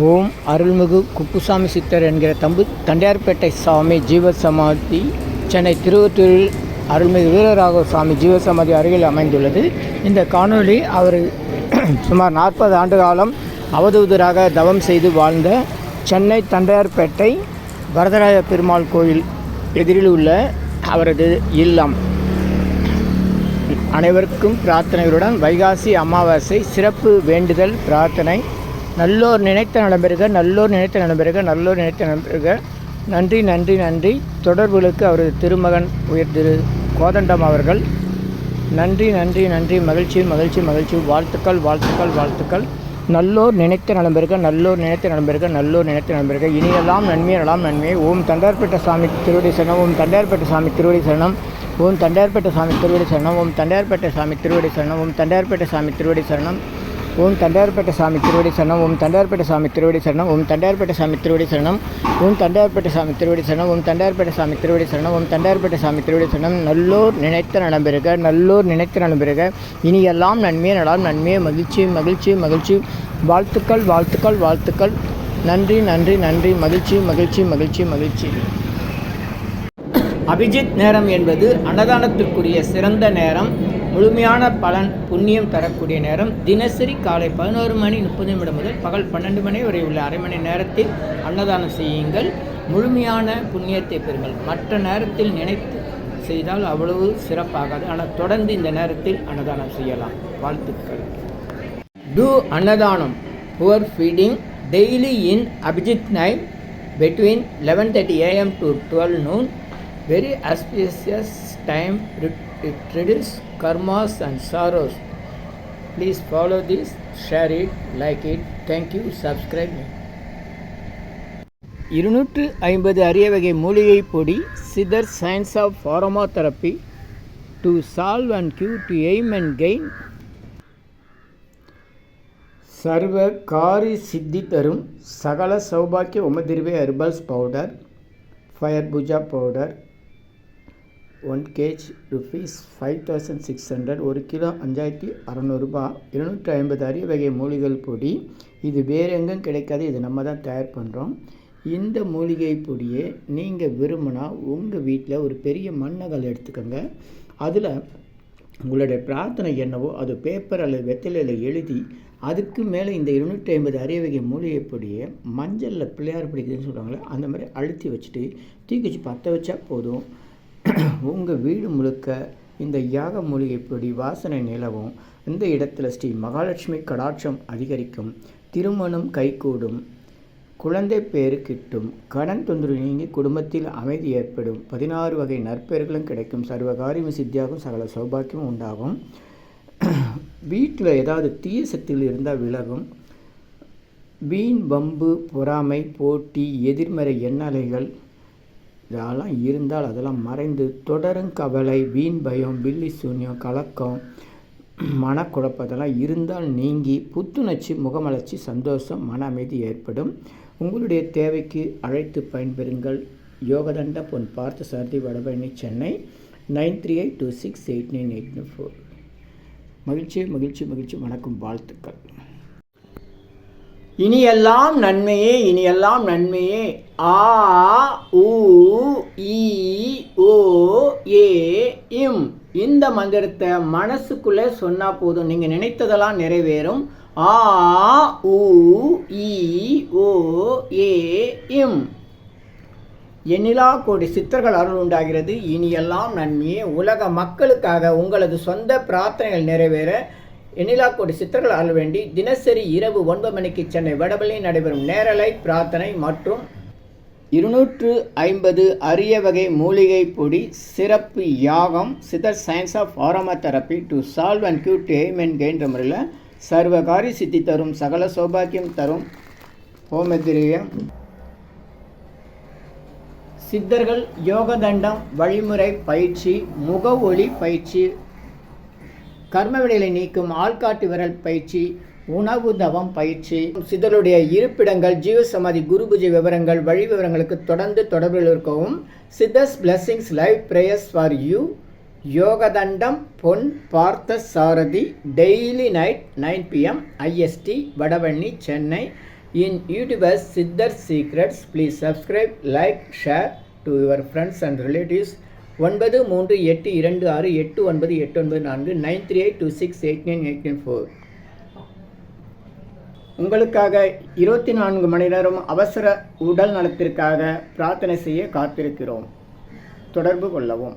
ஓம் அருள்மிகு குப்புசாமி சித்தர் என்கிற தண்டையார்பேட்டை சாமி ஜீவசமாதி சென்னை திருவொற்றியூரில் அருள்மிகு வீரராகவ சாமி ஜீவசமாதி அருகில் அமைந்துள்ளது. இந்த காணொளி அவர் சுமார் 40 ஆண்டு காலம் அவதூதராக தவம் செய்து வாழ்ந்த சென்னை தண்டையார்பேட்டை வரதராஜ பெருமாள் கோயில் எதிரில் உள்ள அவரது இல்லம். அனைவருக்கும் பிரார்த்தனைகளுடன் வைகாசி அமாவாசை சிறப்பு வேண்டுதல் பிரார்த்தனை. நல்லோர் நினைத்த நலம்பெறுக, நல்லோர் நினைத்த நலம்பெறுக, நல்லோர் நினைத்த நலம்பெறுக. நன்றி நன்றி நன்றி. தொடர்புகளுக்கு அவரது திருமகன் உயர் திரு கோதண்டம் அவர்கள். நன்றி நன்றி நன்றி. மகிழ்ச்சி மகிழ்ச்சி மகிழ்ச்சி. வாழ்த்துக்கள் வாழ்த்துக்கள் வாழ்த்துக்கள். நல்லோர் நினைத்த நலம்பெறுக, நல்லோர் நினைத்த நலம்பெறுக, நல்லோர் நினைத்த நலம்பெறுக. இனியெல்லாம் நன்மையே நலாம் நன்மையே. ஓம் தண்டையார்பேட்டை சாமி திருவடி சரணம். ஓம் தண்டையார்பேட்டை சாமி திருவடி சரணம். ஓம் தண்டையார்பேட்டை சாமி திருவடி சரணம். ஓம் தண்டையார்பேட்டை சாமி திருவடி சரணம். ஓம் தண்டையார்பேட்டை சாமி திருவடி சரணம். ஓம் தண்டையார்பேட்டை சாமி திருவடி சரணம். ஓம் தண்டையார்பேட்டை சாமி திருவடி சரணம். ஓம் தண்டையார்பேட்டை சாமி திருவடி சரணம். ஓம் தண்டையார்பேட்டை சாமி திருவடி சரணம். ஓம் தண்டையார்பேட்டை சாமி திருவடி சரணம். ஓம் தண்டையார்பேட்டை சாமி திருவடி சரணம். நல்லோர் நினைத்த நலம்பெறுக, நல்லோர் நினைத்த நலம்பெறுக. இனியெல்லாம் நன்மையே நலாம் நன்மையே. மகிழ்ச்சி மகிழ்ச்சி மகிழ்ச்சி. வாழ்த்துக்கள் வாழ்த்துக்கள் வாழ்த்துக்கள். நன்றி நன்றி நன்றி. மகிழ்ச்சி மகிழ்ச்சி மகிழ்ச்சி மகிழ்ச்சி. அபிஜித் நேரம் என்பது அன்னதானத்திற்குரிய சிறந்த நேரம், முழுமையான பலன் புண்ணியம் தரக்கூடிய நேரம். தினசரி காலை 11:30 முதல் பகல் 12 மணி வரை உள்ள அரை மணி நேரத்தில் அன்னதானம் செய்யுங்கள். முழுமையான புண்ணியத்தை பெறுங்கள். மற்ற நேரத்தில் நினைத்து செய்தால் அவ்வளவு சிறப்பாகாது. ஆனால் தொடர்ந்து இந்த நேரத்தில் அன்னதானம் செய்யலாம். வாழ்த்துக்கள். Do அன்னதானம் poor feeding daily in Abhijit night between 11:30 AM to 12 noon. Very auspicious time. It reduces karmas and sorrows. Please follow this, share it, like it. Thank you. Subscribe me. 250 அரிய வகை மூலிகை பொடி. Siddhar science of pharmotherapy to solve and cure to aim and gain. சர்வ காரி சித்தி தரும் சகல சௌபாக்கிய உமதிர்வே herbals powder. Fire puja powder 1 kg rupees 5600. 1 kilo 5600 ரூபாய். 250 அரிய வகை மூலிகை பொடி. இது வேறு எங்கும் கிடைக்காது. இது நம்ம தான் தயார் பண்ணுறோம். இந்த மூலிகை பொடியை நீங்கள் விரும்பினா உங்கள் வீட்டில் ஒரு பெரிய மண்ணகல் எடுத்துக்கோங்க. அதில் உங்களுடைய பிரார்த்தனை என்னவோ அது பேப்பர் அல்லது வெத்தலையில் எழுதி அதுக்கு மேலே இந்த 250 அரிய வகை மூலிகை பொடியை மஞ்சளில் பிள்ளையார் பிடிக்குதுன்னு சொல்கிறாங்களே அந்த மாதிரி அழுத்தி வச்சுட்டு தூக்கி வச்சு பற்ற வச்சா போதும். உங்கள் வீடு முழுக்க இந்த யாக மூலிகை பொடி வாசனை நிலவும். இந்த இடத்துல ஸ்ரீ மகாலட்சுமி கடாட்சம் அதிகரிக்கும். திருமணம் கைகூடும். குழந்தை பேரு கிட்டும். கடன் தொந்தரவு நீங்கி குடும்பத்தில் அமைதி ஏற்படும். 16 வகை நற்பெயர்களும் கிடைக்கும். சர்வகாரியம் சித்தியாகும். சகல சௌபாக்கியமும் உண்டாகும். வீட்டில் ஏதாவது தீய சக்திகள் இருந்தால் விலகும். வீண் வம்பு பொறாமை போட்டி எதிர்மறை எண்ணலைகள் இதெல்லாம் இருந்தால் அதெல்லாம் மறைந்து தொடரும் கவலை வீண் பயம் பில்லி சூன்யம் கலக்கம் மனக்குழப்பம் இதெல்லாம் இருந்தால் நீங்கி புத்துணர்ச்சி முகமலர்ச்சி சந்தோஷம் மன அமைதி ஏற்படும். உங்களுடைய தேவைக்கு அழைத்து பயன்பெறுங்கள். யோகதண்ட பொன் பார்த்த சாரதி வடபழனி சென்னை 9382689894. மகிழ்ச்சி மகிழ்ச்சி மகிழ்ச்சி. வணக்கம். வாழ்த்துக்கள். இனியெல்லாம் நன்மையே இனியெல்லாம் நன்மையே. ஆ உ ஈ ஓ ஏ இம். இந்த மந்திரத்தை மனசுக்குள்ளே சொன்னால் போதும். நீங்கள் நினைத்ததெல்லாம் நிறைவேறும். ஆ உ ஈ ஓ ஏ இம். எண்ணிலா கோடி சித்தர்கள் அருள் உண்டாகிறது. இனியெல்லாம் நன்மையே. உலக மக்களுக்காக உங்களது சொந்த பிரார்த்தனைகள் நிறைவேற எண்ணிலா கோடி சித்தர்கள் அருள் வேண்டி தினசரி இரவு 9 மணிக்கு சென்னை வடபழனி நடைபெறும் நேரலை பிரார்த்தனை மற்றும் 250 அரிய வகை மூலிகை பொடி சிறப்பு யாகம். Siddhar science of pharmotherapy to solve and cure to aim and gain முறையில் சர்வகாரி சித்தி தரும் சகல சௌபாக்கியம் தரும் ஹோமதிரியம். சித்தர்கள் யோகதண்டம் வழிமுறை பயிற்சி, முக ஒளி பயிற்சி, கர்மவினைகளை நீக்கும் ஆள்காட்டு விரல் பயிற்சி, உணவு தவம் பயிற்சி. சித்தருடைய இருப்பிடங்கள் ஜீவசமாதி குரு பூஜை விவரங்கள் வழி விவரங்களுக்கு தொடர்ந்து தொடர்பில் இருக்கவும். Siddhars blessings live prayers for you. யோகதண்டம் Pon Partha Sarathi daily night 9 PM IST Vadapalani Chennai in YouTube's Siddhar Secrets. Please subscribe, like, share to your friends and relatives. 9382268984 9382689894. உங்களுக்காக 24 மணி நேரம் அவசர உடல் நலத்திற்காக பிரார்த்தனை செய்ய காத்திருக்கிறோம். தொடர்பு கொள்ளவும்.